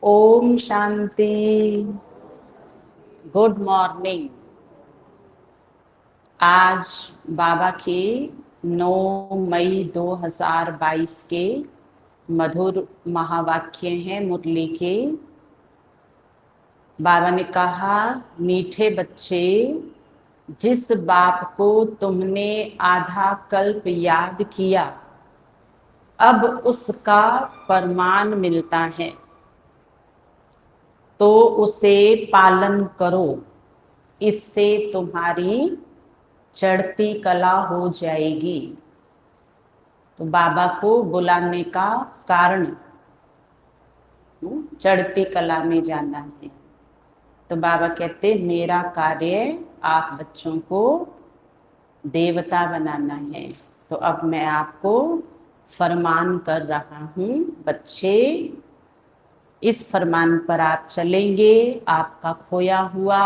Om Shanti. Good morning. आज बाबा के 9 मई 2022 के मधुर महावाक्य हैं मुरली के। बाबा ने कहा, मीठे बच्चे, जिस बाप को तुमने आधा कल्प याद किया, अब उसका फरमान मिलता है, तो उसे पालन करो। इससे तुम्हारी चढ़ती कला हो जाएगी। तो बाबा को बुलाने का कारण चढ़ती कला में जाना है। तो बाबा कहते, मेरा कार्य आप बच्चों को देवता बनाना है। तो अब मैं आपको फरमान कर रहा हूँ, बच्चे, इस फरमान पर आप चलेंगे, आपका खोया हुआ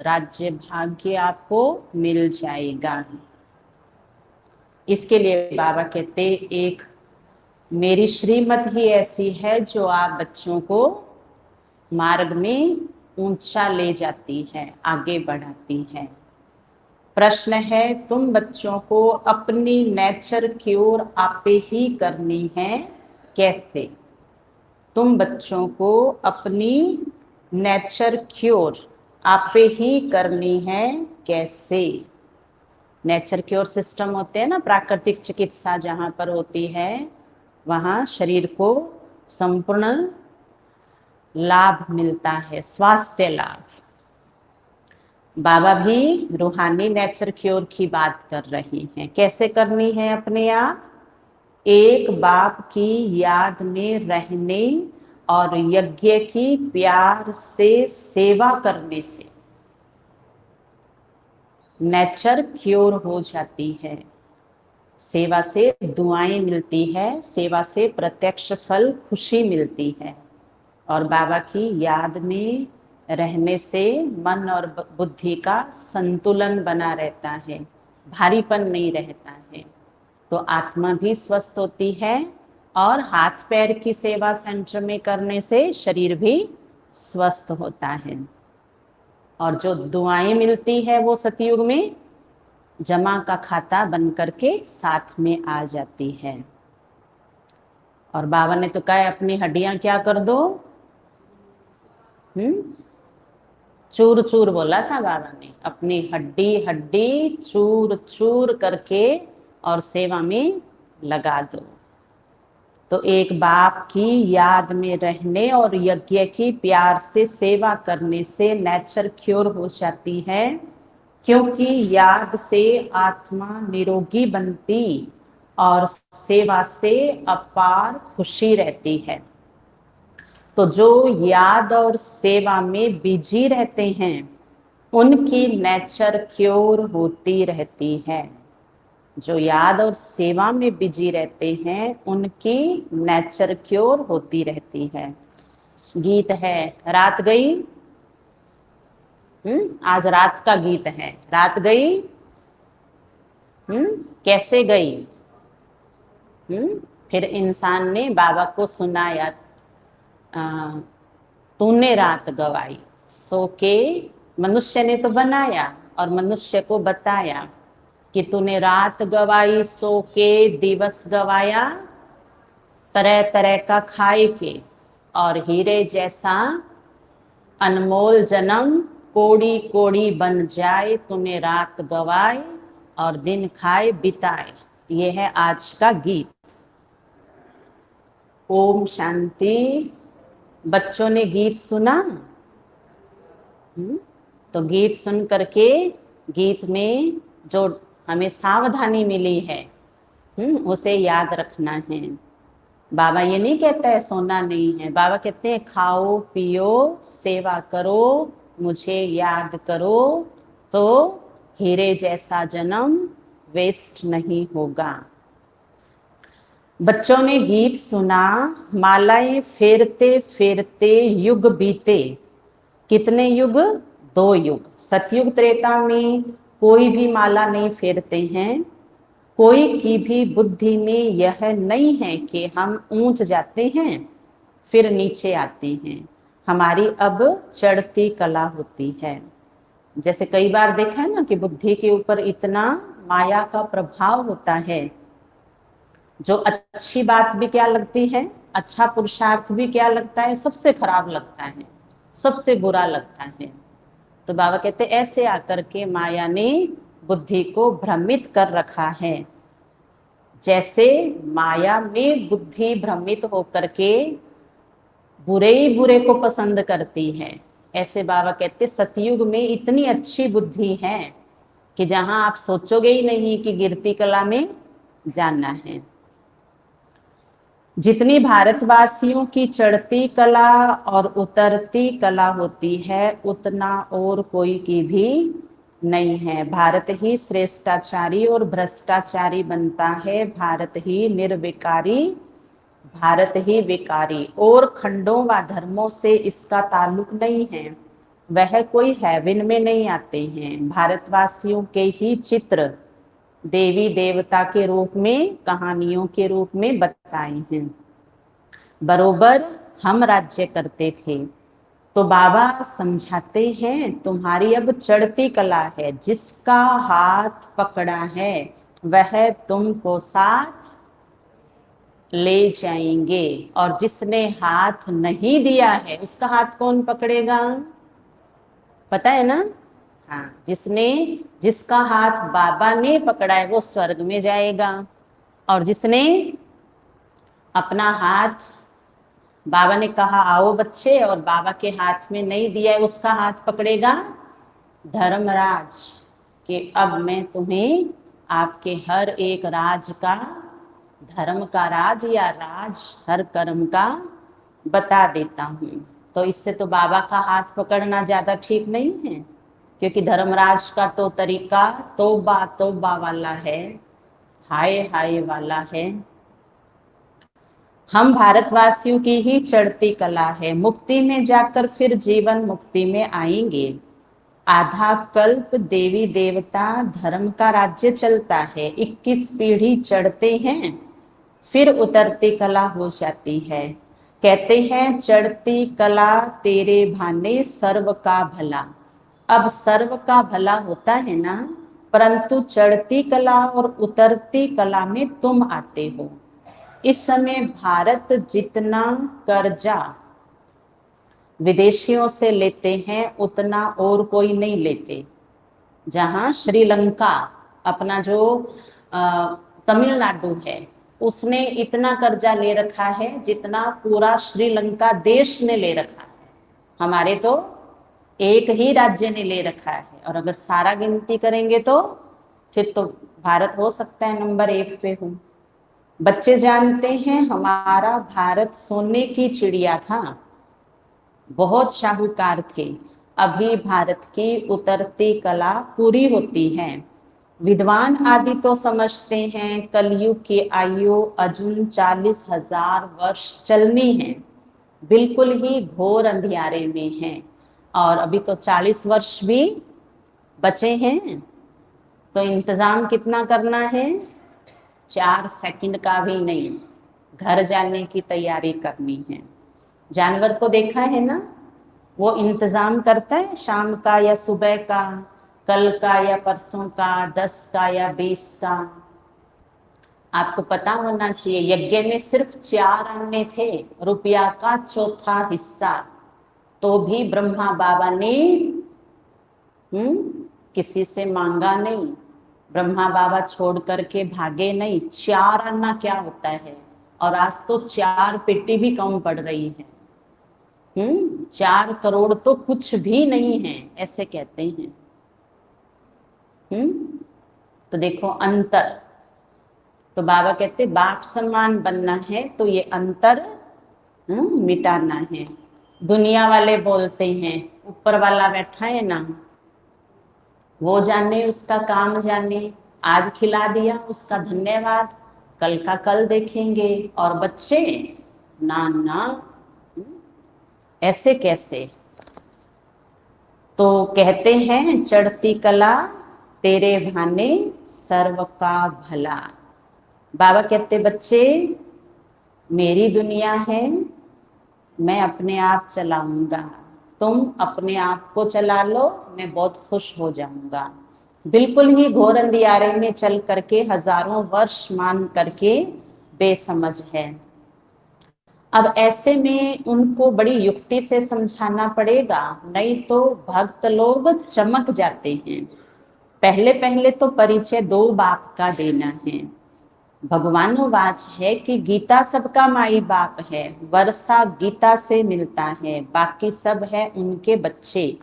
राज्य भाग्य आपको मिल जाएगा। इसके लिए बाबा कहते, एक मेरी श्रीमत ही ऐसी है जो आप बच्चों को मार्ग में ऊंचा ले जाती है, आगे बढ़ाती है। प्रश्न है, तुम बच्चों को अपनी नेचर क्योर आपे ही करनी है, कैसे? तुम बच्चों को अपनी नेचर क्योर आपे ही करनी है, कैसे? नेचर क्योर सिस्टम होते हैं ना, प्राकृतिक चिकित्सा जहाँ पर होती है, वहाँ शरीर को संपूर्ण लाभ मिलता है, स्वास्थ्य लाभ। बाबा भी रूहानी नेचर क्योर की बात कर रही हैं। कैसे करनी है अपने आप? एक बाप की याद में रहने और यज्ञ की प्यार से सेवा करने से नेचर क्योर हो जाती है। सेवा से दुआएं मिलती है, सेवा से प्रत्यक्ष फल खुशी मिलती है। और बाबा की याद में रहने से मन और बुद्धि का संतुलन बना रहता है, भारीपन नहीं रहता है। तो आत्मा भी स्वस्थ होती है और हाथ पैर की सेवा सेंटर में करने से शरीर भी स्वस्थ होता है। और जो दुआएं मिलती है वो सतयुग में जमा का खाता बन करके साथ में आ जाती है। और बाबा ने तो कहा, अपनी हड्डियां क्या कर दो? चूर चूर बोला था बाबा ने। अपनी हड्डी हड्डी चूर चूर करके और सेवा में लगा दो। तो एक बाप की याद में रहने और यज्ञ की प्यार से सेवा करने से नेचर क्योर हो जाती है, क्योंकि याद से आत्मा निरोगी बनती और सेवा से अपार खुशी रहती है। तो जो याद और सेवा में बिजी रहते हैं, उनकी नेचर क्योर होती रहती है। जो याद और सेवा में बिजी रहते हैं, उनकी नेचर क्योर होती रहती है। गीत है, रात गई। आज रात का गीत है, रात गई। कैसे गई? फिर इंसान ने बाबा को सुनाया, तूने रात गवाई। सो के मनुष्य ने तो बनाया और मनुष्य को बताया कि तूने रात गवाई, सो के दिवस गवाया, तरह तरह का खाए के, और हीरे जैसा अनमोल जन्म कोड़ी कोड़ी बन जाए। तूने रात गवाए और दिन खाए बिताए। ये है आज का गीत। ओम शांति। बच्चों ने गीत सुना? तो गीत सुन करके, गीत में जो हमें सावधानी मिली है, उसे याद रखना है। बाबा ये नहीं कहता है सोना नहीं है। बाबा कहते हैं, खाओ पियो सेवा करो, मुझे याद करो, तो हीरे जैसा जन्म वेस्ट नहीं होगा। बच्चों ने गीत सुना, मालाएं फेरते फेरते युग बीते। कितने युग? 2 युग। सतयुग त्रेता में कोई भी माला नहीं फेरते हैं, कोई की भी बुद्धि में यह नहीं है कि हम ऊंच जाते हैं फिर नीचे आते हैं, हमारी अब चढ़ती कला होती है। जैसे कई बार देखा है ना कि बुद्धि के ऊपर इतना माया का प्रभाव होता है, जो अच्छी बात भी क्या लगती है, अच्छा पुरुषार्थ भी क्या लगता है, सबसे खराब लगता है, सबसे बुरा लगता है। तो बाबा कहते ऐसे आकर के माया ने बुद्धि को भ्रमित कर रखा है। जैसे माया में बुद्धि भ्रमित होकर के बुरे ही बुरे को पसंद करती है, ऐसे बाबा कहते सतयुग में इतनी अच्छी बुद्धि है कि जहां आप सोचोगे ही नहीं कि गिरती कला में जाना है। जितनी भारतवासियों की चढ़ती कला और उतरती कला होती है उतना और कोई की भी नहीं है। भारत ही श्रेष्ठाचारी और भ्रष्टाचारी बनता है, भारत ही निर्विकारी, भारत ही विकारी, और खंडों व धर्मों से इसका ताल्लुक नहीं है। वह कोई हेवन में नहीं आते हैं। भारतवासियों के ही चित्र देवी देवता के रूप में, कहानियों के रूप में बताए हैं। बरोबर हम राज्य करते थे। तो बाबा समझाते हैं तुम्हारी अब चढ़ती कला है, जिसका हाथ पकड़ा है वह तुमको साथ ले जाएंगे, और जिसने हाथ नहीं दिया है उसका हाथ कौन पकड़ेगा, पता है ना? हाँ, जिसका हाथ बाबा ने पकड़ा है वो स्वर्ग में जाएगा, और जिसने अपना हाथ, बाबा ने कहा आओ बच्चे, और बाबा के हाथ में नहीं दिया है उसका हाथ पकड़ेगा धर्मराज, कि अब मैं तुम्हें आपके हर एक राज का, धर्म का राज या राज हर कर्म का बता देता हूँ। तो इससे तो बाबा का हाथ पकड़ना ज्यादा ठीक नहीं है, क्योंकि धर्मराज का तो तरीका तौबा तौबा वाला है, हाय हाय वाला है। हम भारतवासियों की ही चढ़ती कला है, मुक्ति में जाकर फिर जीवन मुक्ति में आएंगे। आधा कल्प देवी देवता धर्म का राज्य चलता है, 21 पीढ़ी चढ़ते हैं फिर उतरती कला हो जाती है। कहते हैं चढ़ती कला तेरे भाने सर्व का भला। अब सर्व का भला होता है ना, परंतु चढ़ती कला और उतरती कला में तुम आते हो। इस समय भारत जितना कर्जा विदेशियों से लेते हैं उतना और कोई नहीं लेते। जहां श्रीलंका, अपना जो तमिलनाडु है, उसने इतना कर्जा ले रखा है जितना पूरा श्रीलंका देश ने ले रखा है। हमारे तो एक ही राज्य ने ले रखा है, और अगर सारा गिनती करेंगे तो फिर तो भारत हो सकता है नंबर 1 पे हो। बच्चे जानते हैं हमारा भारत सोने की चिड़िया था, बहुत शाहूकार थे। अभी भारत की उतरती कला पूरी होती है। विद्वान आदि तो समझते हैं कलयुग की आयु अजून 40,000 वर्ष चलनी है, बिल्कुल ही घोर अंधियारे में है, और अभी तो 40 वर्ष भी बचे हैं। तो इंतजाम कितना करना है, 4 सेकंड का भी नहीं, घर जाने की तैयारी करनी है। जानवर को देखा है ना, वो इंतजाम करता है शाम का या सुबह का, कल का या परसों का, 10 का या 20 का। आपको पता होना चाहिए यज्ञ में सिर्फ 4 अन्य थे, रुपया का चौथा हिस्सा, तो भी ब्रह्मा बाबा ने किसी से मांगा नहीं, ब्रह्मा बाबा छोड़ करके भागे नहीं। 4 अन्ना क्या होता है, और आज तो 4 पेटी भी कम पड़ रही है। 4 करोड़ तो कुछ भी नहीं है, ऐसे कहते हैं। तो देखो अंतर, तो बाबा कहते बाप समान बनना है तो ये अंतर मिटाना है। दुनिया वाले बोलते हैं ऊपर वाला बैठा है ना, वो जाने उसका काम जाने, आज खिला दिया उसका धन्यवाद, कल का कल देखेंगे। और बच्चे ना ना, ऐसे कैसे? तो कहते हैं चढ़ती कला तेरे भाने सर्व का भला। बाबा कहते बच्चे मेरी दुनिया है, मैं अपने आप चलाऊंगा, तुम अपने आप को चला लो, मैं बहुत खुश हो जाऊंगा। बिल्कुल ही घोर अंधियारे में चल करके हजारों वर्ष मान करके बेसमझ है। अब ऐसे में उनको बड़ी युक्ति से समझाना पड़ेगा, नहीं तो भक्त लोग चमक जाते हैं। पहले पहले तो परिचय दो बाप का देना है। भगवानोवाच है कि गीता सबका माई बाप है, वर्षा गीता से मिलता है, बाकी सब है उनके बच्चे,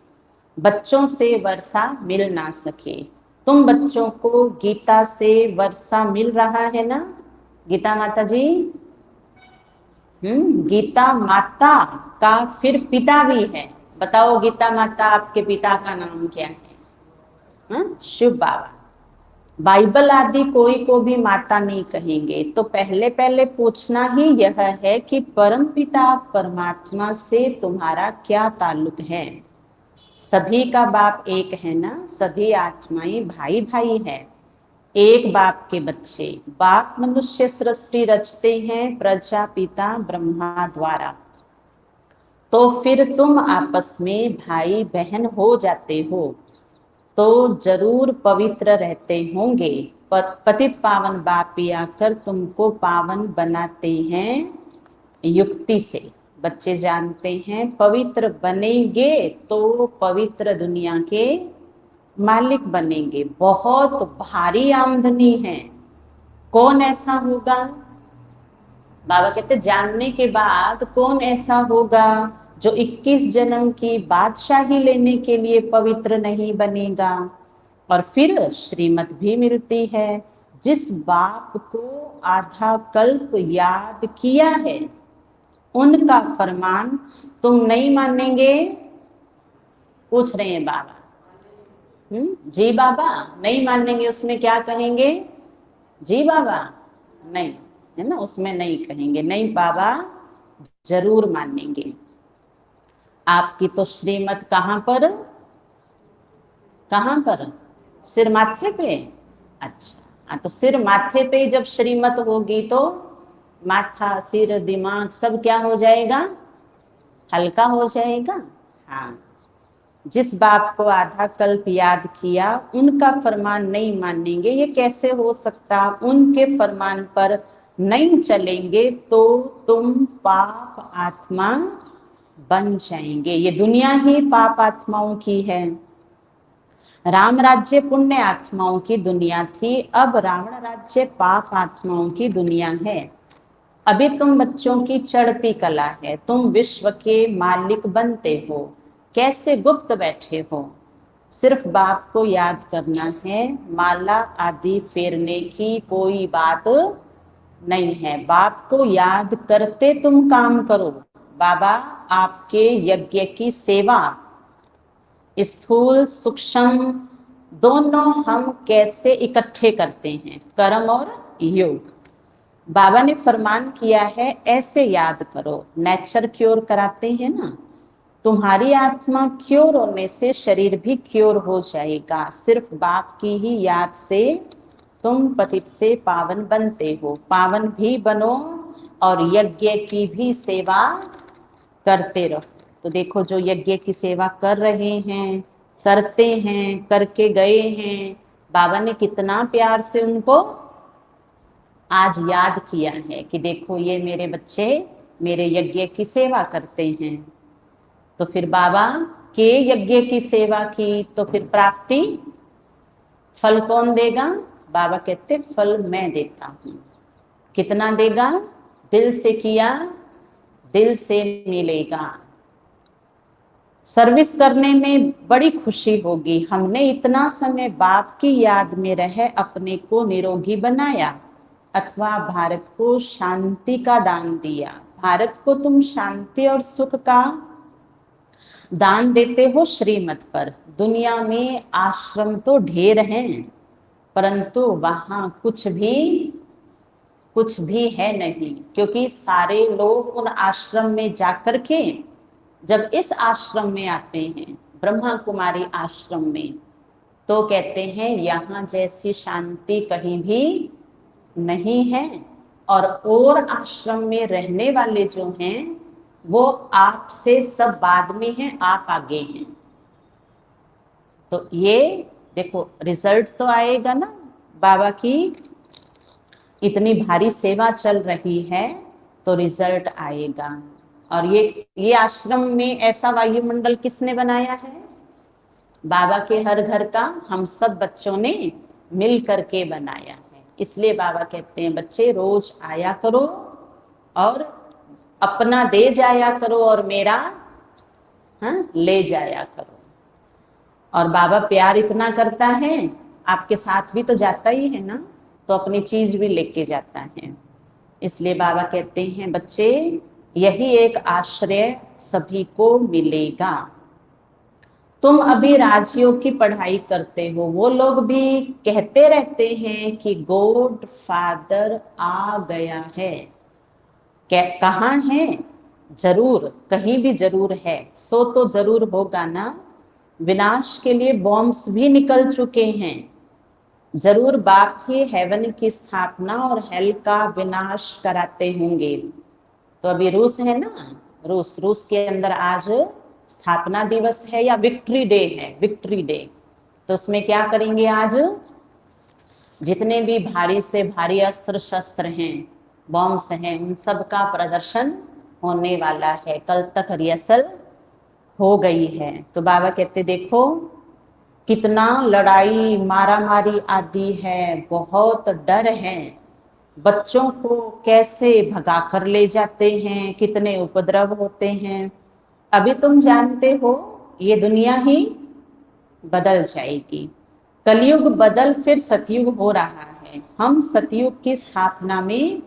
बच्चों से वर्षा मिल ना सके। तुम बच्चों को गीता से वर्षा मिल रहा है ना गीता माता जी? गीता माता का फिर पिता भी है। बताओ गीता माता आपके पिता का नाम क्या है? शिव बाबा। बाइबल आदि कोई को भी माता नहीं कहेंगे। तो पहले पहले पूछना ही यह है कि परम पिता परमात्मा से तुम्हारा क्या ताल्लुक है? सभी का बाप एक है ना, सभी आत्माएं भाई भाई है, एक बाप के बच्चे। बाप मनुष्य सृष्टि रचते हैं प्रजापिता ब्रह्मा द्वारा, तो फिर तुम आपस में भाई बहन हो जाते हो, तो जरूर पवित्र रहते होंगे। पतित पावन बाप ही आकर तुमको पावन बनाते हैं युक्ति से। बच्चे जानते हैं पवित्र बनेंगे तो पवित्र दुनिया के मालिक बनेंगे। बहुत भारी आमदनी है। कौन ऐसा होगा? बाबा कहते जानने के बाद कौन ऐसा होगा जो 21 जन्म की बादशाही लेने के लिए पवित्र नहीं बनेगा? और फिर श्रीमत भी मिलती है, जिस बाप को आधा कल्प याद किया है उनका फरमान तुम नहीं मानेंगे? पूछ रहे हैं बाबा। जी बाबा नहीं मानेंगे, उसमें क्या कहेंगे? जी बाबा नहीं, है ना, उसमें नहीं कहेंगे। नहीं बाबा जरूर मानेंगे। आपकी तो श्रीमत कहाँ पर? कहाँ पर? सिर माथे पे? अच्छा हाँ, तो सिर माथे पे जब श्रीमत होगी तो माथा सिर दिमाग सब क्या हो जाएगा? हल्का हो जाएगा। हाँ, जिस बाप को आधा कल्प याद किया उनका फरमान नहीं मानेंगे, ये कैसे हो सकता? उनके फरमान पर नहीं चलेंगे तो तुम पाप आत्मा बन जाएंगे। ये दुनिया ही पाप आत्माओं की है। राम राज्य पुण्य आत्माओं की दुनिया थी, अब रावण राज्य पाप आत्माओं की दुनिया है। अभी तुम बच्चों की चढ़ती कला है, तुम विश्व के मालिक बनते हो। कैसे गुप्त बैठे हो, सिर्फ बाप को याद करना है। माला आदि फेरने की कोई बात नहीं है। बाप को याद करते तुम काम करो। बाबा आपके यज्ञ की सेवा स्थूल सूक्ष्म दोनों हम कैसे इकट्ठे करते हैं, कर्म और योग। बाबा ने फरमान किया है ऐसे याद करो। नेचर क्योर कराते हैं ना, तुम्हारी आत्मा क्योर होने से शरीर भी क्योर हो जाएगा। सिर्फ बाप की ही याद से तुम पतित से पावन बनते हो। पावन भी बनो और यज्ञ की भी सेवा करते रहो। तो देखो जो यज्ञ की सेवा कर रहे हैं, करते हैं, करके गए हैं, बाबा ने कितना प्यार से उनको आज याद किया है कि देखो ये मेरे बच्चे मेरे यज्ञ की सेवा करते हैं। तो फिर बाबा के यज्ञ की सेवा की तो फिर प्राप्ति फल कौन देगा? बाबा कहते फल मैं देता हूं। कितना देगा? दिल से किया दिल से मिलेगा। सर्विस करने में बड़ी खुशी होगी। हमने इतना समय बाप की याद में रह अपने को निरोगी बनाया, अथवा भारत को शांति का दान दिया। भारत को तुम शांति और सुख का दान देते हो श्रीमत पर। दुनिया में आश्रम तो ढेर हैं, परंतु वहां कुछ भी है नहीं, क्योंकि सारे लोग उन आश्रम में जाकर के जब इस आश्रम में आते हैं, ब्रह्मा कुमारी आश्रम में, तो कहते हैं यहाँ जैसी शांति कहीं भी नहीं है। और आश्रम में रहने वाले जो हैं वो आपसे सब बाद में हैं, आप आगे हैं। तो ये देखो रिजल्ट तो आएगा ना, बाबा की इतनी भारी सेवा चल रही है तो रिजल्ट आएगा। और ये आश्रम में ऐसा वायुमंडल किसने बनाया है? बाबा के हर घर का हम सब बच्चों ने मिल करके बनाया है। इसलिए बाबा कहते हैं बच्चे रोज आया करो और अपना दे जाया करो और मेरा ले जाया करो। और बाबा प्यार इतना करता है, आपके साथ भी तो जाता ही है ना, तो अपनी चीज भी लेके जाता है। इसलिए बाबा कहते हैं बच्चे यही एक आश्रय सभी को मिलेगा। तुम अभी राजयोग की पढ़ाई करते हो, वो लोग भी कहते रहते हैं कि गॉड फादर आ गया है। कहाँ है? जरूर कहीं भी जरूर है, सो तो जरूर होगा ना। विनाश के लिए बॉम्ब्स भी निकल चुके हैं, जरूर बाप ही हेवन की स्थापना और हेल का विनाश कराते होंगे। तो अभी रूस है ना, रूस के अंदर आज स्थापना दिवस है या विक्ट्री डे है, विक्ट्री डे। तो उसमें क्या करेंगे आज? जितने भी भारी से भारी अस्त्र शस्त्र हैं, बॉम्ब्स हैं, उन सब का प्रदर्शन होने वाला है। कल तक रिहर्सल हो गई है। तो बाबा कहते देखो कितना लड़ाई मारामारी आदि है, बहुत डर है, बच्चों को कैसे भगा कर ले जाते हैं, कितने उपद्रव होते हैं। अभी तुम जानते हो ये दुनिया ही बदल जाएगी, कलयुग बदल फिर सतयुग हो रहा है। हम सतयुग की स्थापना में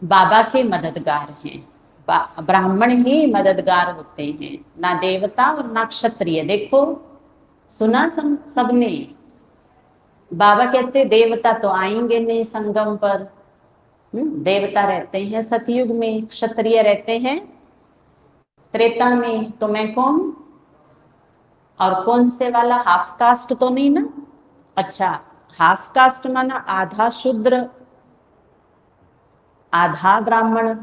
बाबा के मददगार हैं। ब्राह्मण ही मददगार होते हैं, ना देवता और ना क्षत्रिय। देखो सुना सबने, बाबा कहते देवता तो आएंगे नहीं संगम पर। देवता रहते हैं सतयुग में, क्षत्रिय रहते हैं त्रेता में। तो मैं कौन? और कौन से वाला? हाफ कास्ट तो नहीं ना? अच्छा, हाफ कास्ट माना आधा शूद्र आधा ब्राह्मण।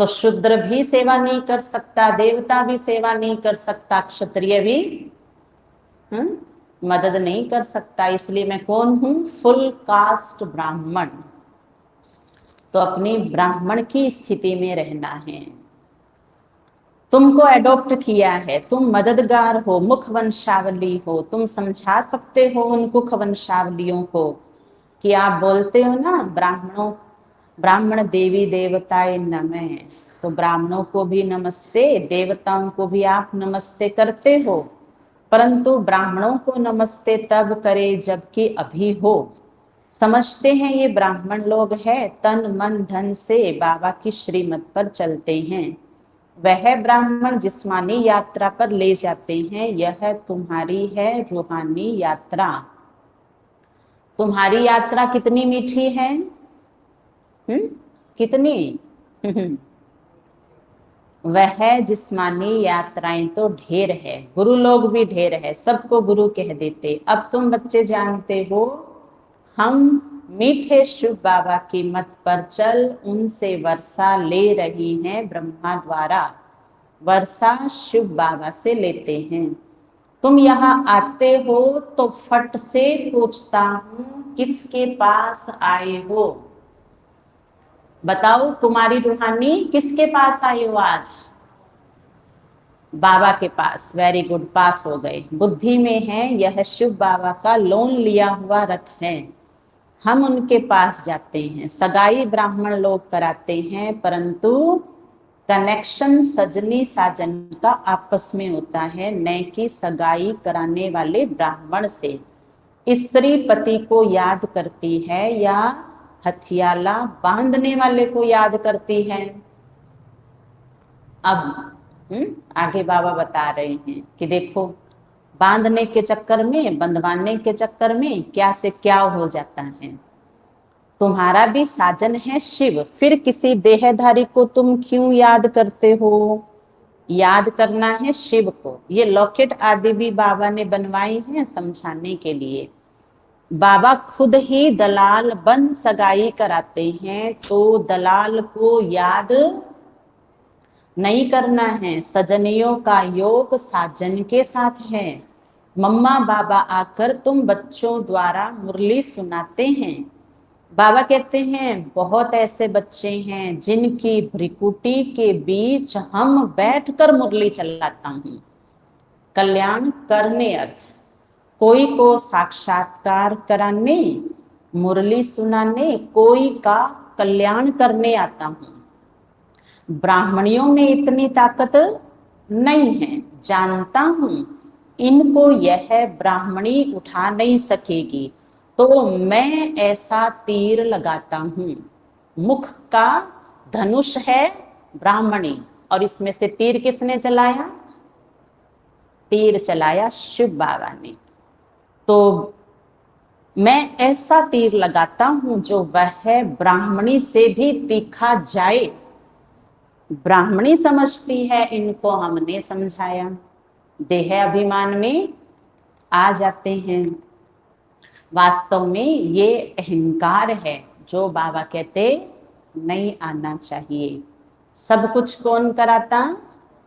तो शूद्र भी सेवा नहीं कर सकता, देवता भी सेवा नहीं कर सकता, क्षत्रिय भी मदद नहीं कर सकता। इसलिए मैं कौन हूं? फुल कास्ट ब्राह्मण। तो अपनी ब्राह्मण की स्थिति में रहना है। तुमको एडॉप्ट किया है, तुम मददगार हो, मुख वंशावली हो, तुम समझा सकते हो उन मुख वंशावलियों को कि आप बोलते हो ना ब्राह्मण देवी देवताए नमः। तो ब्राह्मणों को भी नमस्ते, देवताओं को भी आप नमस्ते करते हो, परंतु ब्राह्मणों को नमस्ते तब करे जबकि अभी हो। समझते हैं ये ब्राह्मण लोग हैं, तन मन धन से बाबा की श्रीमत पर चलते हैं। वह ब्राह्मण जिस्मानी यात्रा पर ले जाते हैं, यह तुम्हारी है रूहानी यात्रा। तुम्हारी यात्रा कितनी मीठी है? कितनी? वह जिस्मानी यात्राएं तो ढेर है, गुरु लोग भी ढेर है, सबको गुरु कह देते। अब तुम बच्चे जानते हो हम मीठे शिव बाबा की मत पर चल उनसे वर्षा ले रही हैं, ब्रह्मा द्वारा वर्षा शिव बाबा से लेते हैं। तुम यहाँ आते हो तो फट से पूछता हूँ किसके पास आए हो? बताओ कुमारी रूहानी किसके पास आई हो आज? बाबा के पास। वेरी गुड, पास हो गए। बुद्धि में है यह शिव बाबा का लोन लिया हुआ रथ है, हम उनके पास जाते हैं। सगाई ब्राह्मण लोग कराते हैं, परंतु कनेक्शन सजनी साजन का आपस में होता है, न कि सगाई कराने वाले ब्राह्मण से। स्त्री पति को याद करती है या हथियाला बांधने वाले को याद करती है? अब आगे बाबा बता रहे हैं कि देखो बांधने के चक्कर में, बंधवाने के चक्कर में क्या से क्या हो जाता है। तुम्हारा भी साजन है शिव, फिर किसी देहधारी को तुम क्यों याद करते हो? याद करना है शिव को। ये लॉकेट आदि भी बाबा ने बनवाई हैं समझाने के लिए। बाबा खुद ही दलाल बन सगाई कराते हैं, तो दलाल को याद नहीं करना है। सजनियों का योग साजन के साथ है। मम्मा बाबा आकर तुम बच्चों द्वारा मुरली सुनाते हैं। बाबा कहते हैं बहुत ऐसे बच्चे हैं जिनकी भ्रिकुटी के बीच हम बैठकर मुरली चलाता हूँ। कल्याण करने अर्थ, कोई को साक्षात्कार कराने, मुरली सुनाने, कोई का कल्याण करने आता हूँ। ब्राह्मणियों में इतनी ताकत नहीं है, जानता हूं इनको यह ब्राह्मणी उठा नहीं सकेगी, तो मैं ऐसा तीर लगाता हूं। मुख का धनुष है ब्राह्मणी, और इसमें से तीर किसने चलाया? तीर चलाया शिव बाबा ने। तो मैं ऐसा तीर लगाता हूं जो वह ब्राह्मणी से भी तीखा जाए। ब्राह्मणी समझती है, इनको हमने समझाया। देह अभिमान में आ जाते हैं। वास्तव में ये अहंकार है जो बाबा कहते नहीं आना चाहिए। सब कुछ कौन कराता?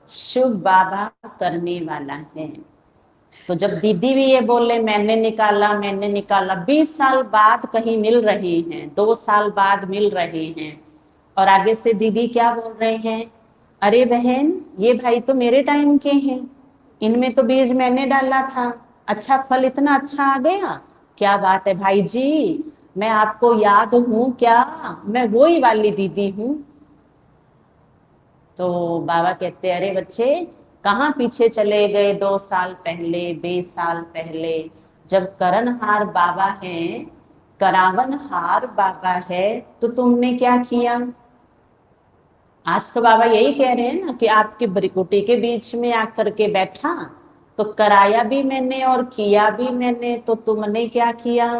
शिव बाबा करने वाला है। तो जब दीदी भी ये बोले मैंने निकाला, 20 साल बाद कहीं मिल रहे हैं, 2 साल बाद मिल रहे हैं, और आगे से दीदी क्या बोल रहे हैं? अरे बहन, ये भाई तो मेरे टाइम के हैं, इनमें तो बीज मैंने डाला था, अच्छा फल इतना अच्छा आ गया। क्या बात है भाई जी, मैं आपको याद हूं क्या? मैं वही वाली दीदी हूं। तो बाबा कहते अरे बच्चे, कहाँ पीछे चले गए 2 साल पहले, 20 साल पहले, जब करणहार बाबा हैं, करावनहार बाबा है, तो तुमने क्या किया? आज तो बाबा यही कह रहे हैं ना कि आपकी भ्रिकुटी के बीच में आकर के बैठा, तो कराया भी मैंने और किया भी मैंने, तो तुमने क्या किया?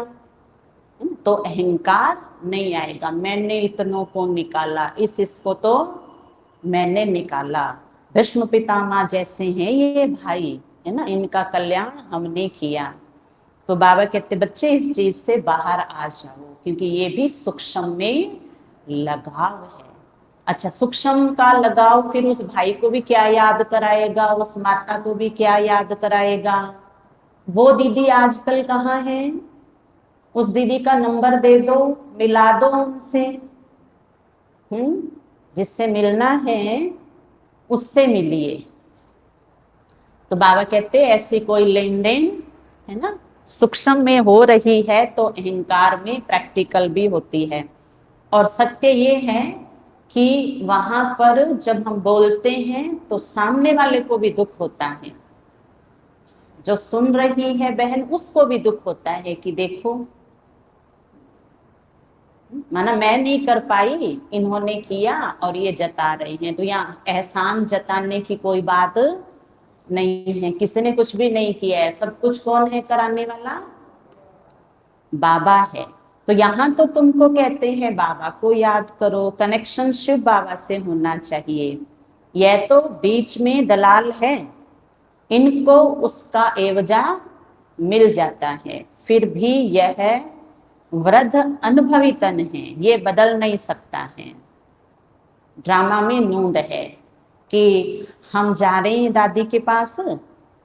तो अहंकार नहीं आएगा। मैंने इतनों को निकाला, इसको तो मैंने निकाला। भीष्म पितामह जैसे हैं ये भाई, है ना, इनका कल्याण हमने किया। तो बाबा कहते बच्चे इस चीज से बाहर आ जाओ, क्योंकि ये भी सूक्ष्म में लगाव है। अच्छा, सूक्ष्म का लगाव फिर उस भाई को भी क्या याद कराएगा, उस माता को भी क्या याद कराएगा? वो दीदी आजकल कहाँ है? उस दीदी का नंबर दे दो, मिला दो उनसे। जिससे मिलना है उससे मिलिए। तो बाबा कहते ऐसी कोई लेन देन, है ना, सूक्ष्म में हो रही है तो अहंकार में प्रैक्टिकल भी होती है। और सत्य ये है कि वहां पर जब हम बोलते हैं तो सामने वाले को भी दुख होता है। जो सुन रही है बहन, उसको भी दुख होता है कि देखो, माना मैं नहीं कर पाई, इन्होंने किया और ये जता रहे हैं। तो यहाँ एहसान जताने की कोई बात नहीं है, किसी ने कुछ भी नहीं किया है, सब कुछ कौन है कराने वाला? बाबा है। तो यहाँ तो तुमको कहते हैं बाबा को याद करो, कनेक्शन शिव बाबा से होना चाहिए। यह तो बीच में दलाल है, इनको उसका एवजा मिल जाता है, फिर भी यह वृद्ध अनुभवी तन है, ये बदल नहीं सकता है। ड्रामा में नूंद है कि हम जा रहे हैं दादी के पास,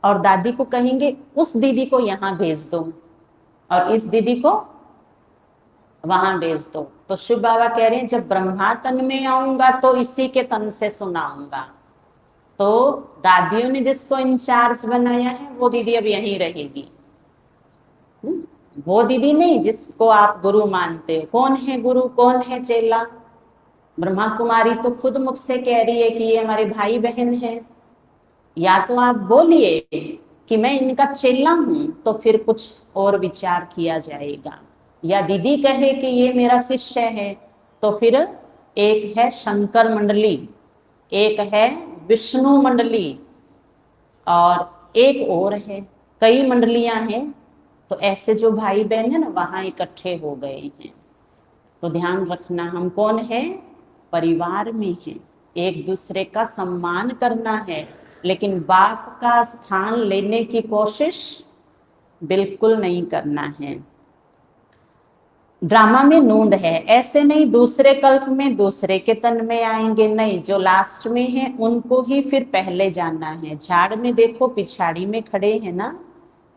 और दादी को कहेंगे उस दीदी को यहाँ भेज दो और इस दीदी को वहां भेज दो। तो शिव बाबा कह रहे हैं जब ब्रह्मा तन में आऊंगा तो इसी के तन से सुनाऊंगा। तो दादियों ने जिसको इंचार्ज बनाया है वो दीदी अब यहीं रहेगी। वो दीदी नहीं जिसको आप गुरु मानते हो। कौन है गुरु, कौन है चेला? ब्रह्मा कुमारी तो खुद मुझसे कह रही है कि ये हमारे भाई बहन है। या तो आप बोलिए कि मैं इनका चेला हूं, तो फिर कुछ और विचार किया जाएगा। या दीदी कहे कि ये मेरा शिष्य है, तो फिर एक है शंकर मंडली, एक है विष्णु मंडली, और एक और है, कई मंडलियां हैं। तो ऐसे जो भाई बहन है ना, वहां इकट्ठे हो गए हैं। तो ध्यान रखना, हम कौन है? परिवार में हैं। एक दूसरे का सम्मान करना है, लेकिन बाप का स्थान लेने की कोशिश बिल्कुल नहीं करना है। ड्रामा में नूंद है, ऐसे नहीं दूसरे कल्प में दूसरे के तन में आएंगे, नहीं, जो लास्ट में है उनको ही फिर पहले जाना है। झाड़ में देखो पिछाड़ी में खड़े हैं ना,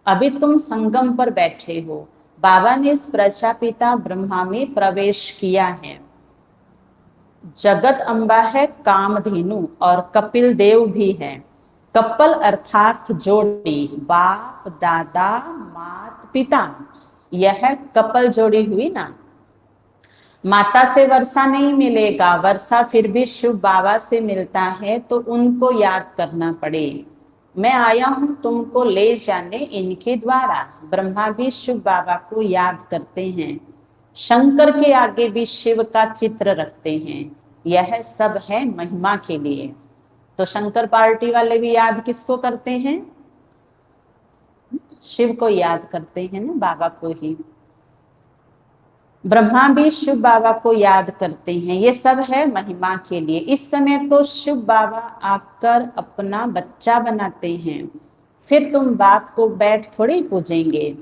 अभी तुम संगम पर बैठे हो। बाबा ने इस प्रजापिता ब्रह्मा में प्रवेश किया है। जगत अम्बा है कामधेनु और कपिल देव भी है। कपल अर्थात जोड़ी, बाप दादा मात पिता, यह कपल जोड़ी हुई ना। माता से वर्षा नहीं मिलेगा, वर्षा फिर भी शिव बाबा से मिलता है, तो उनको याद करना पड़े। मैं आया हूं तुमको ले जाने इनके द्वारा। ब्रह्मा भी शिव बाबा को याद करते हैं, शंकर के आगे भी शिव का चित्र रखते हैं। यह सब है महिमा के लिए। तो शंकर पार्टी वाले भी याद किसको करते हैं? शिव को याद करते हैं ना, बाबा को ही। ब्रह्मा भी शिव बाबा को याद करते हैं। ये सब है महिमा के लिए। इस समय तो शिव बाबा आकर अपना बच्चा बनाते हैं, फिर तुम बाप को बैठ थोड़ी पूजेंगे।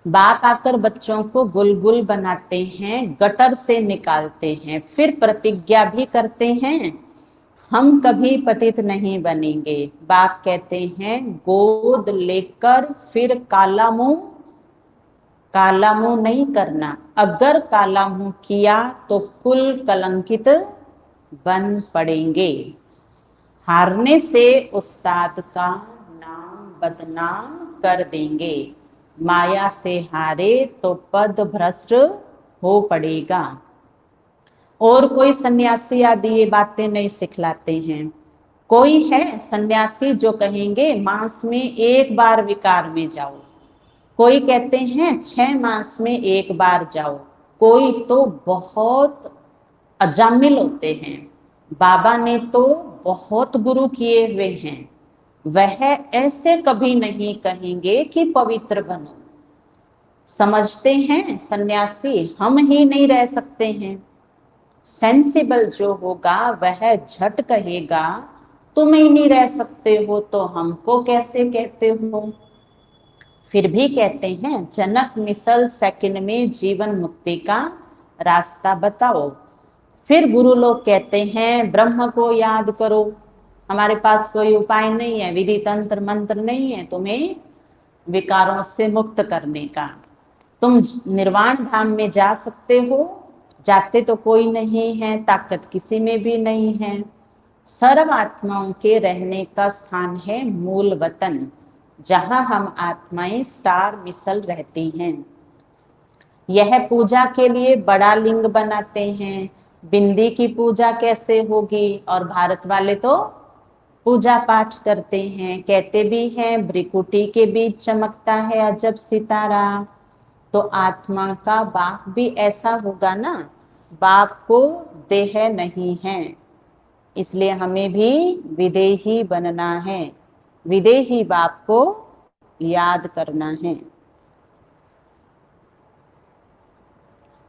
बाप आकर बच्चों को गुलगुल बनाते हैं, गटर से निकालते हैं, फिर प्रतिज्ञा भी करते हैं, हम कभी पतित नहीं बनेंगे। बाप कहते हैं गोद लेकर फिर काला मुंह नहीं करना। अगर काला मुंह किया तो कुल कलंकित बन पड़ेंगे। हारने से उस्ताद का नाम बदनाम कर देंगे। माया से हारे तो पद भ्रष्ट हो पड़ेगा। और कोई सन्यासी आदि ये बातें नहीं सिखलाते हैं। कोई है सन्यासी जो कहेंगे मास में एक बार विकार में जाओ, कोई कहते हैं 6 मास में एक बार जाओ, कोई तो बहुत अजामिल होते हैं। बाबा ने तो बहुत गुरु किए हुए हैं, वह ऐसे कभी नहीं कहेंगे कि पवित्र बनो। समझते हैं सन्यासी हम ही नहीं रह सकते हैं। सेंसिबल जो होगा वह झट कहेगा तुम ही नहीं रह सकते हो तो हमको कैसे कहते हो। फिर भी कहते हैं जनक मिसल सेकंड में जीवन मुक्ति का रास्ता बताओ। फिर गुरु लोग कहते हैं ब्रह्म को याद करो, हमारे पास कोई उपाय नहीं है, विधि तंत्र मंत्र नहीं है तुम्हें विकारों से मुक्त करने का। तुम निर्वाण धाम में जा सकते हो, जाते तो कोई नहीं है, ताकत किसी में भी नहीं है। सर्व आत्माओं के रहने का स्थान है मूल वतन, जहां हम आत्माएं स्टार मिसल रहती हैं। यह पूजा के लिए बड़ा लिंग बनाते हैं। बिंदी की पूजा कैसे होगी? और भारत वाले तो पूजा पाठ करते हैं, कहते भी हैं भ्रिकुटी के बीच चमकता है अजब सितारा। तो आत्मा का बाप भी ऐसा होगा ना, बाप को देह नहीं है, इसलिए हमें भी विदेही बनना है, विदेही बाप को याद करना है।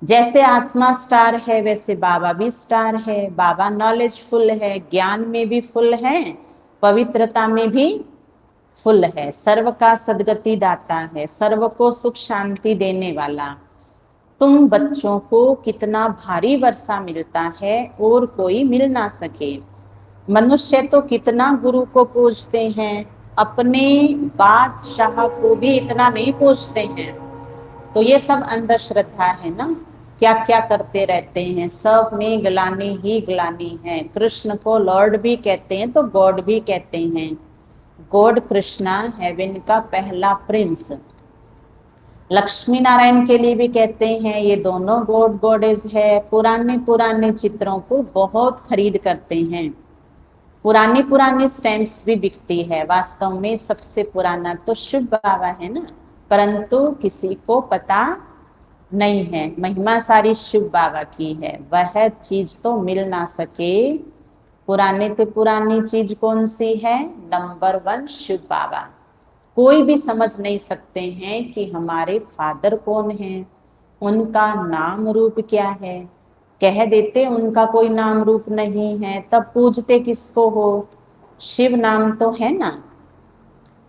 जैसे आत्मा स्टार है वैसे बाबा भी स्टार है। बाबा नॉलेजफुल है, ज्ञान में भी फुल है, पवित्रता में भी फुल है, सर्व का सदगति दाता है, सर्व को सुख शांति देने वाला। तुम बच्चों को कितना भारी वर्षा मिलता है और कोई मिल ना सके। मनुष्य तो कितना गुरु को पूजते हैं, अपने बादशाह को भी इतना नहीं पूजते हैं। तो ये सब अंधश्रद्धा है ना, क्या क्या करते रहते हैं, सब में ग्लानि ही ग्लानि है। कृष्ण को लॉर्ड भी कहते हैं तो गॉड भी कहते हैं। गॉड कृष्णा हेवन का पहला प्रिंस। लक्ष्मी नारायण के लिए भी कहते हैं ये दोनों गॉड गॉडेस है। पुराने चित्रों को बहुत खरीद करते हैं, पुरानी स्टैम्प्स भी बिकती है। वास्तव में सबसे पुराना तो शिव बाबा है ना, परंतु किसी को पता नहीं है। महिमा सारी शिव बाबा की है, वह चीज तो मिल ना सके। पुराने तो पुरानी चीज कौन सी है? नंबर 1 शिव बाबा। कोई भी समझ नहीं सकते हैं कि हमारे फादर कौन हैं, उनका नाम रूप क्या है। कह देते उनका कोई नाम रूप नहीं है, तब पूजते किसको हो? शिव नाम तो है ना।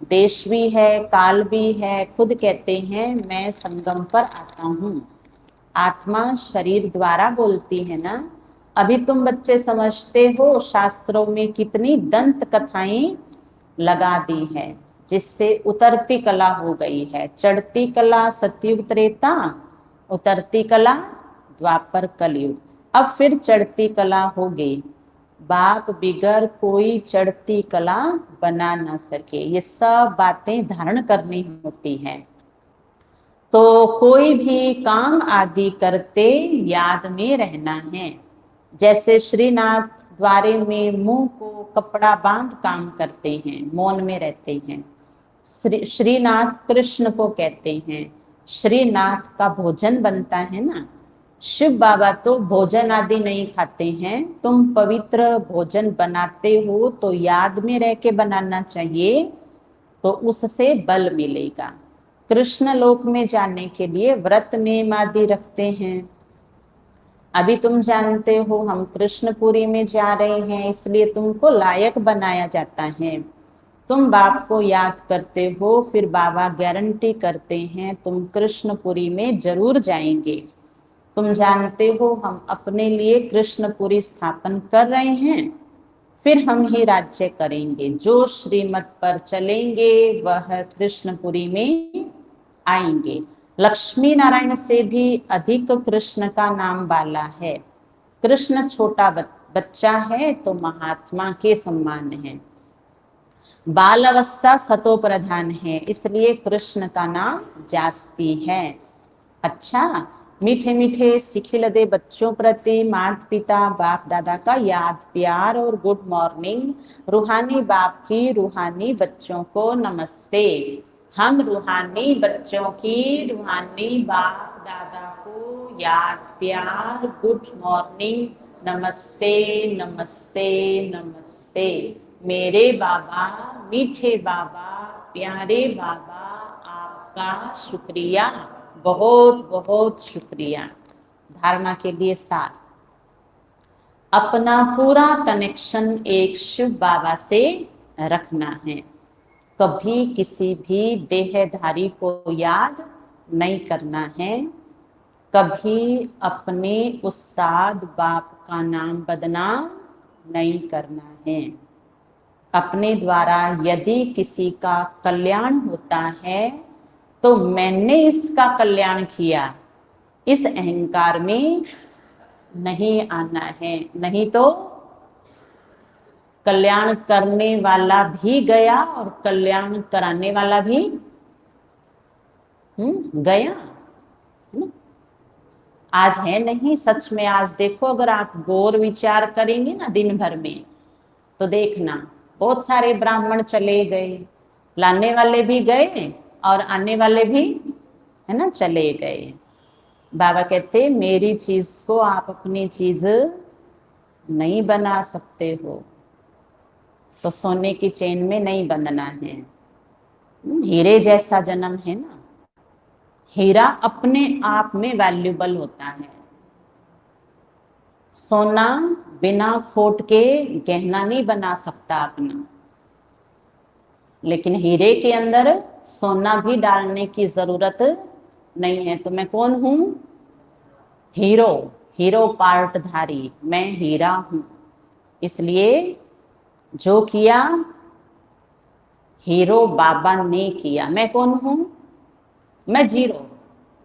देश भी है, काल भी है, खुद कहते हैं मैं संगम पर आता हूँ। आत्मा शरीर द्वारा बोलती है ना। अभी तुम बच्चे समझते हो शास्त्रों में कितनी दंत कथाएं लगा दी है, जिससे उतरती कला हो गई है। चढ़ती कला सतयुग त्रेता, उतरती कला द्वापर कलयुग, अब फिर चढ़ती कला हो गई। बाप बिगर कोई चढ़ती कला बना ना सके। ये सब बातें धारण करनी होती हैं। तो कोई भी काम आदि करते याद में रहना है। जैसे श्रीनाथ द्वारे में मुंह को कपड़ा बांध काम करते हैं, मौन में रहते हैं। श्रीनाथ कृष्ण को कहते हैं। श्रीनाथ का भोजन बनता है ना। शिव बाबा तो भोजन आदि नहीं खाते हैं। तुम पवित्र भोजन बनाते हो तो याद में रह के बनाना चाहिए, तो उससे बल मिलेगा। कृष्ण लोक में जाने के लिए व्रत नेम आदि रखते हैं। अभी तुम जानते हो हम कृष्णपुरी में जा रहे हैं, इसलिए तुमको लायक बनाया जाता है। तुम बाप को याद करते हो, फिर बाबा गारंटी करते हैं तुम कृष्णपुरी में जरूर जाएंगे। तुम जानते हो हम अपने लिए कृष्णपुरी स्थापन कर रहे हैं, फिर हम ही राज्य करेंगे। जो श्रीमत पर चलेंगे वह कृष्णपुरी में आएंगे। लक्ष्मी नारायण से भी अधिक कृष्ण का नाम वाला है। कृष्ण छोटा बच्चा है तो महात्मा के सम्मान है। बाल अवस्था सतो प्रधान है, इसलिए कृष्ण का नाम जास्ती है। अच्छा, मीठे मीठे सिखिल दे बच्चों प्रति माता पिता बाप दादा का याद प्यार और गुड मॉर्निंग। रूहानी बाप की रूहानी बच्चों को नमस्ते। हम रूहानी बच्चों की रूहानी बाप दादा को याद प्यार गुड मॉर्निंग, नमस्ते नमस्ते नमस्ते। मेरे बाबा, मीठे बाबा, प्यारे बाबा, आपका शुक्रिया, बहुत बहुत शुक्रिया। धारणा के लिए सार, अपना पूरा कनेक्शन एक शिव बाबा से रखना है। कभी किसी भी देहधारी को याद नहीं करना है। कभी अपने उस्ताद बाप का नाम बदनाम नहीं करना है। अपने द्वारा यदि किसी का कल्याण होता है तो मैंने इसका कल्याण किया, इस अहंकार में नहीं आना है। नहीं तो कल्याण करने वाला भी गया और कल्याण कराने वाला भी गया, है ना। आज है नहीं, सच में आज देखो, अगर आप गौर विचार करेंगे ना दिन भर में, तो देखना बहुत सारे ब्राह्मण चले गए, लाने वाले भी गए और आने वाले भी, है ना, चले गए। बाबा कहते मेरी चीज को आप अपनी चीज नहीं बना सकते हो, तो सोने की चेन में नहीं बंधना है। हीरे जैसा जन्म है ना। हीरा अपने आप में वैल्यूबल होता है। सोना बिना खोट के गहना नहीं बना सकता अपना, लेकिन हीरे के अंदर सोना भी डालने की जरूरत नहीं है। तो मैं कौन हूं? हीरो, हीरो पार्टधारी, मैं हीरा हूं। इसलिए जो किया हीरो बाबा ने किया। मैं कौन हूं? मैं जीरो,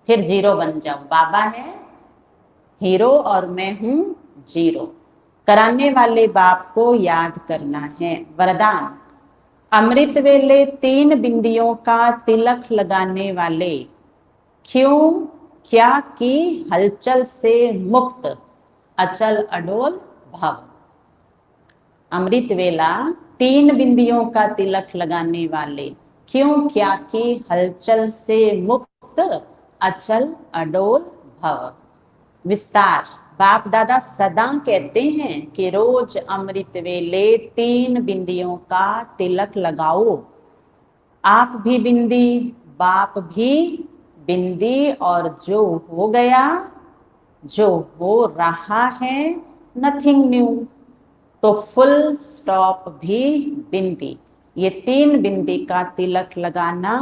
फिर जीरो बन जाऊं। बाबा है हीरो और मैं हूं जीरो। कराने वाले बाप को याद करना है। वरदान, अमृत वेले 3 बिंदियों का तिलक लगाने वाले, क्यों क्या की हलचल से मुक्त, अचल अडोल भव। अमृत वेला 3 बिंदियों का तिलक लगाने वाले, क्यों क्या की हलचल से मुक्त, अचल अडोल भव। विस्तार, बाप दादा सदा कहते हैं कि रोज अमृत वेले 3 बिंदियों का तिलक लगाओ। आप भी बिंदी, बाप भी बिंदी, और जो हो गया जो हो रहा है नथिंग न्यू, तो फुल स्टॉप भी बिंदी, ये 3 बिंदी का तिलक लगाना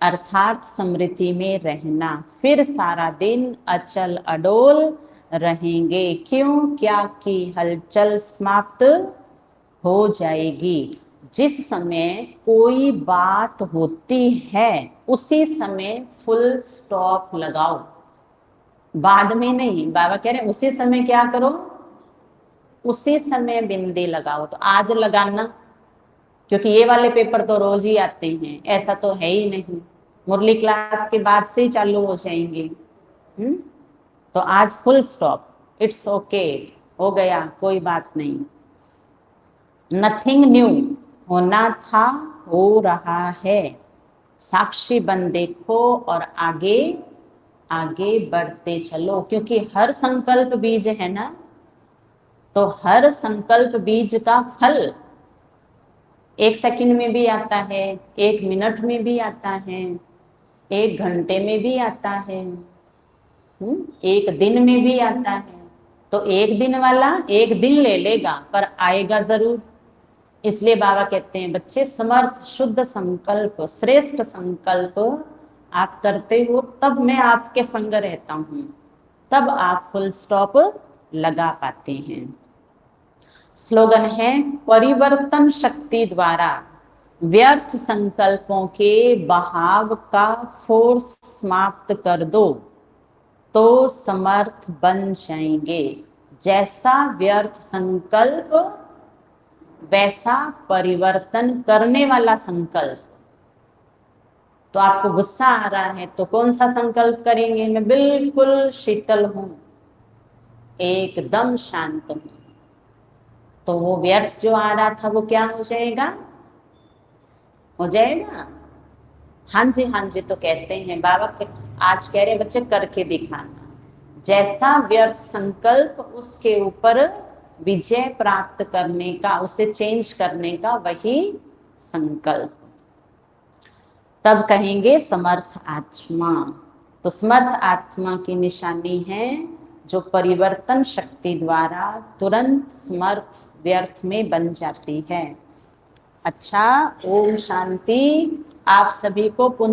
अर्थात स्मृति में रहना, फिर सारा दिन अचल अडोल रहेंगे। क्यों? क्या कि हलचल समाप्त हो जाएगी। जिस समय कोई बात होती है उसी समय फुल स्टॉप लगाओ, बाद में नहीं। बाबा कह रहे हैं उसी समय क्या करो, उसी समय बिंदी लगाओ। तो आज लगाना, क्योंकि ये वाले पेपर तो रोज ही आते हैं, ऐसा तो है ही नहीं, मुरली क्लास के बाद से ही चालू हो जाएंगे। तो आज फुल स्टॉप, इट्स ओके, हो गया, कोई बात नहीं। नथिंग न्यू, होना था हो रहा है, साक्षी बन देखो और आगे आगे बढ़ते चलो। क्योंकि हर संकल्प बीज है ना, तो हर संकल्प बीज का फल 1 सेकंड में भी आता है, 1 मिनट में भी आता है, 1 घंटे में भी आता है, 1 दिन में भी आता है। तो 1 दिन वाला 1 दिन ले लेगा पर आएगा जरूर। इसलिए बाबा कहते हैं बच्चे, समर्थ शुद्ध संकल्प, श्रेष्ठ संकल्प आप करते हो तब मैं आपके संग रहता हूं, तब आप फुल स्टॉप लगा पाते हैं। स्लोगन है, परिवर्तन शक्ति द्वारा व्यर्थ संकल्पों के बहाव का फोर्स समाप्त कर दो तो समर्थ बन जाएंगे। जैसा व्यर्थ संकल्प वैसा परिवर्तन करने वाला संकल्प। तो आपको गुस्सा आ रहा है तो कौन सा संकल्प करेंगे? मैं बिल्कुल शीतल हूं, एकदम शांत हूं। तो वो व्यर्थ जो आ रहा था वो क्या हो जाएगा? हो जाएगा। हाँ जी हाँ जी, तो कहते हैं बाबा के, आज कह रहे बच्चे करके दिखाना। जैसा व्यर्थ संकल्प, उसके ऊपर विजय प्राप्त करने का, उसे चेंज करने का वही संकल्प। तब कहेंगे समर्थ आत्मा। तो समर्थ आत्मा की निशानी है जो परिवर्तन शक्ति द्वारा तुरंत समर्थ व्यर्थ में बन जाती है। अच्छा, ओम शांति। आप सभी को